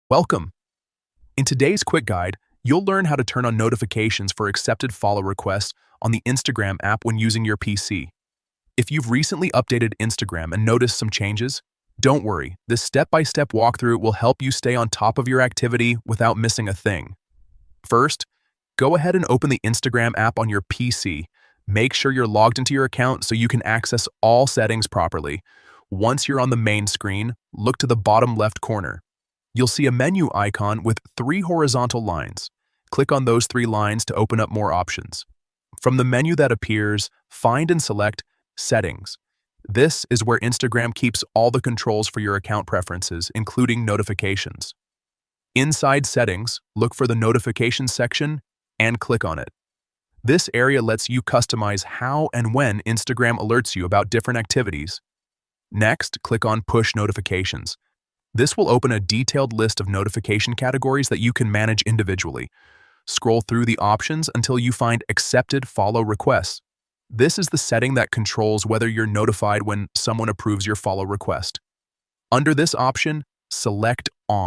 Welcome! In today's quick guide, you'll learn how to turn on notifications for accepted follow requests on the Instagram app when using your PC. If you've recently updated Instagram and noticed some changes, don't worry, this step-by-step walkthrough will help you stay on top of your activity without missing a thing. First, go ahead and open the Instagram app on your PC. Make sure you're logged into your account so you can access all settings properly. Once you're on the main screen, look to the bottom left corner. You'll see a menu icon with 3 horizontal lines. Click on those 3 lines to open up more options. From the menu that appears, find and select Settings. This is where Instagram keeps all the controls for your account preferences, including notifications. Inside Settings, look for the Notifications section and click on it. This area lets you customize how and when Instagram alerts you about different activities. Next, click on Push Notifications. This will open a detailed list of notification categories that you can manage individually. Scroll through the options until you find Accepted Follow Requests. This is the setting that controls whether you're notified when someone approves your follow request. Under this option, select On.